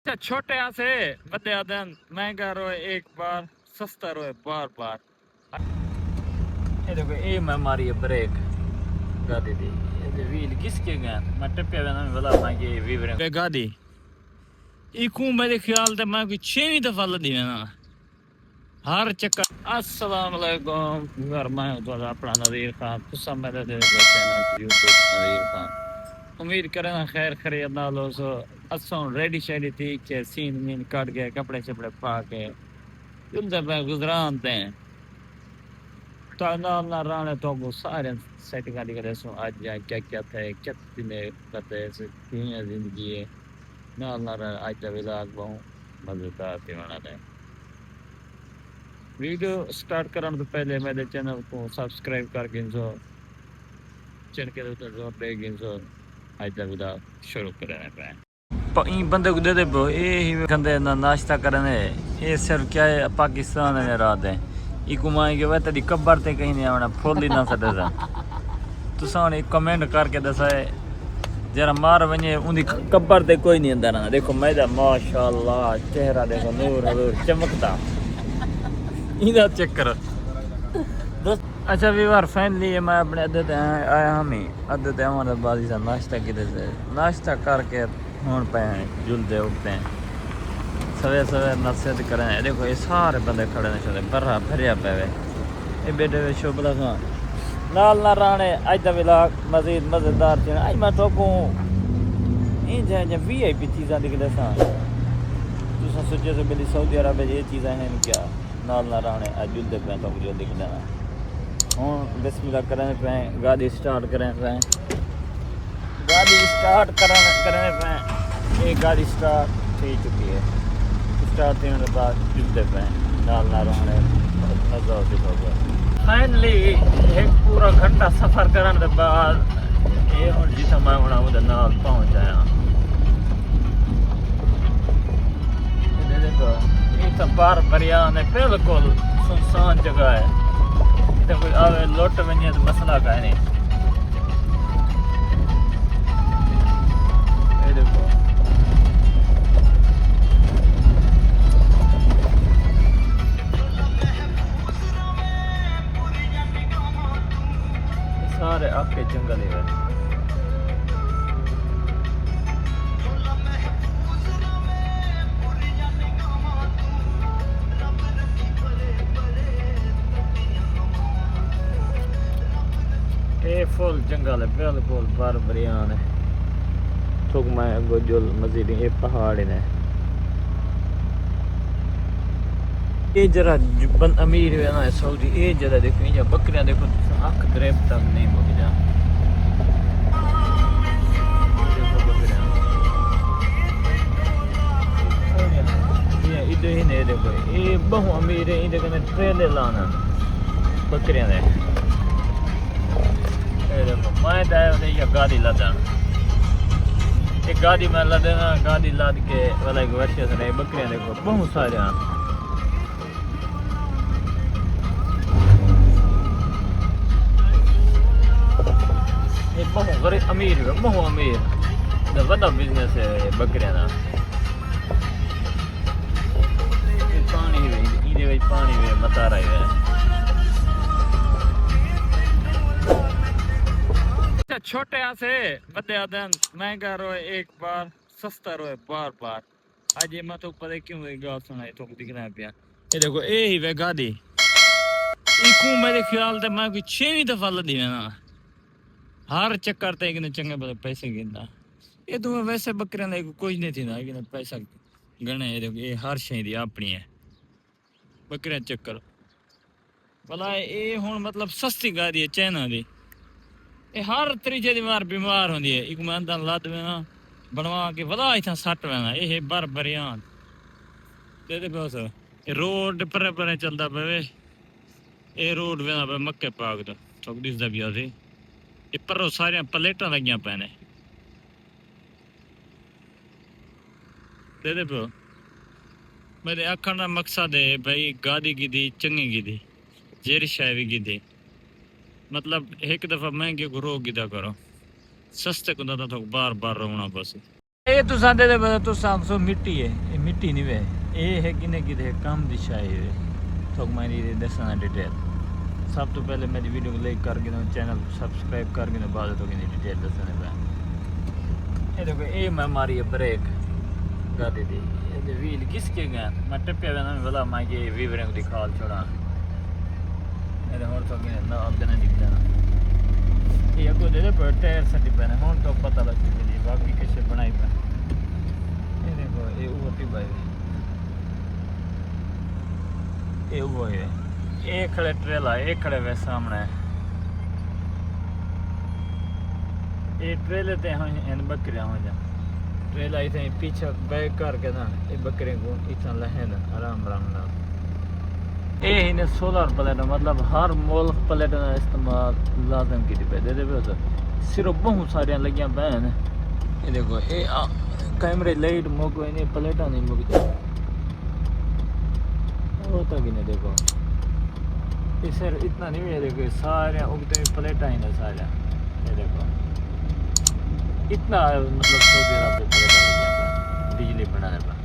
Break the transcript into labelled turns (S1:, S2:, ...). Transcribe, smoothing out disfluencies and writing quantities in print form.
S1: अच्छा छोटे से बड़े आदन महंगा रोए एक बार सस्ता रोए बार बार। ये देखो ये मैं मारी है ब्रेक गाड़ी दी ये व्हील किसके गए मैं टप्पे ना वाला मैं ये विवरण पे गाड़ी इकू मेरे ख्याल से मैं कोई 6वीं दफा लदी है ना हर चक्कर। अस्सलाम वालेकुम घर में तो अपना नज़ीर खान तुसा मेरे दे चैनल यूट्यूब नज़ीर खान उम्मीद करें ना खैर खैरियत ना लो सो असों रेडी शेडी थी के सीन मीन काट के कपड़े शपड़े पा के जुलते पे गुजरान थे तो ना राणे तो को सारे सेटिंग आदि करे सो आज जा क्या क्या थे कितने पते से दुनिया जिंदगी है ना आज का विलाग बहुत मजेदार थी वाला वीडियो स्टार्ट करने तो पहले मेरे चैनल को सब्सक्राइब करके जो चैनल के ऊपर जोर देगी जो आज का विलाग शुरू करें पे ई बंदे को दे दे ब्रो ये ही कंदे ना नाश्ता करने ये सिर्फ क्या है पाकिस्तान में रात है ई कुमाई के वत दी कब्र ते कहीं नहीं आना फुल ही ना सदे सा तुसा ने कमेंट करके दसा है जरा मार वने उनकी कब्र ते कोई नहीं अंदर आना देखो मैदा माशाल्लाह चेहरा देखो नूर हजूर चमकता इधर चेक करो दोस्त। अच्छा व्यूअर फाइनली मैं अपने अद्दे ते आया हम ही अद्दे ते हमारे बाजी से नाश्ता किते से नाश्ता करके हुन पे जुलते उठते हैं सवेरे सवेरे नसीहत करें देखो ये सारे बंदे खड़े ने चले बर्रा भरिया पे ये बेटे वे शुभला खान नाल ना राणे आज दा विलाग मजीद मजेदार थी आज मैं तो को इन जे वीआईपी चीज़ां दिख दसा तुसा सोचे से मेरी सऊदी अरब ये चीज़ां हैं क्या नाल ना राणे आज जुलते पे तो जो दिख देना हूँ बिस्मिल्लाह करें पे गाड़ी स्टार्ट करें पे गाड़ी स्टार्ट करने पे एक गाड़ी स्टार्ट हो चुकी है स्टार्ट होने के बाद जुलते पे नाल ना राणे मजा होगा फाइनली एक पूरा घंटा सफ़र करने के बाद ये हूँ जितना मैं होना उधर नाल पहुँच आया देखो ये तो बार बरियान है बिल्कुल सुनसान जगह है इधर कोई आवे लौट वने तो मसला का है नहीं ये देखो सारे आपके जंगल ही है ये फुल जंगल है बिल्कुल बार बरियान है थोक में गोजुल मजीद ये पहाड़ ने ये जरा बंद अमीर है ना सऊदी ये जरा देखो ये बकरियां देखो आँख ग्रेप तक नहीं मुक जा ये इधर ही नहीं देखो ये बहु अमीर है इधर कने ट्रेले लाना बकरियां ने ये देखो मैं दाए ने ये गाड़ी लदा एक गाड़ी में लदना गाड़ी लाद के वाला एक वर्षे से बकरियां देखो बहुत सारे बहुत गरीब अमीर है बहुत अमीर द वड़ा बिजनेस है बकरियां का पानी है इधर भी पानी है मता रहा है अच्छा छोटे से बड़े आदन महंगा रोए एक बार सस्ता रोए बार बार आज ये मैं तो पता क्यों गा सुनाई तो दिख रहा है पिया ये देखो ये ही वे गाड़ी इकू मेरे ख्याल से मैं कोई 6वीं दफा लदी है ना हर चक्कर ते इतने चंगे बड़े पैसे गिनता ये तो वैसे बकरियां ने कुछ नहीं थी ना कि पैसा गणे ये हर शे दी अपनी है बकरियां चक्कर भला ये हुन मतलब सस्ती गाड़ी है चाइना दी ये हर तरीके दी मार बीमार होंदी है एक मैं लद में ना बनवा के भला इतना सट लेना ये बर बरियान ते बस रोड पर चलता पे ये रोड वेना पे मक्के पाक दा तो दिसदा भी आसी ये पर सारियां प्लेटां लगियां पैने दे पे मेरे आखण का मकसद है भाई गाड़ी गिदी चंगी गिदी जेर शाय भी गिदी मतलब एक दफा महंगे को रोक गिदा करो सस्ते को दादा तो बार बार रोना बस ये तो सादे दे तो सांसो मिट्टी है, ये मिट्टी नहीं वे, ये है कि नहीं कि काम दिशा है तो मेरी दसना डिटेल। सब तो पहले मेरी वीडियो को लाइक करके ना चैनल सब्सक्राइब करके ना बाद तो डिटेल दसने पे। ये देखो ये मैं मारी है ब्रेक गाड़ी दी, ये व्हील किसके गए मैं टप्पे ना बोला मैं ये विवरण दिखा छोड़ा मेरे और तो कि ना अब देना निकला ये को दे पर टायर सटी पे ना तो पता लग चुकी है बाकी कैसे बनाई पे। ये देखो ये ओटी भाई ये वो है, एक खड़े ट्रेला एक खड़े वे सामने ये ट्रेले ते हम इन बकरियां हो जा ट्रेला इथे पीछे बैक करके ना ये बकरे को इतना लहन आराम आराम ना। ये इन्हें सोलर प्लेट मतलब हर मुल्क प्लेट का इस्तेमाल लाजम की पे दे दे सिर्फ बहुत सारिया लगियां बहन। ये देखो ये कैमरे लाइट मुक इन्हें प्लेटा नहीं मुकती वो तक इन्हें देखो ये सर इतना नहीं है देखो सारे उगते प्लेटा ही ना सारे। ये देखो इतना मतलब 100 पे प्लेटा लगियां बिजली बनाने पर।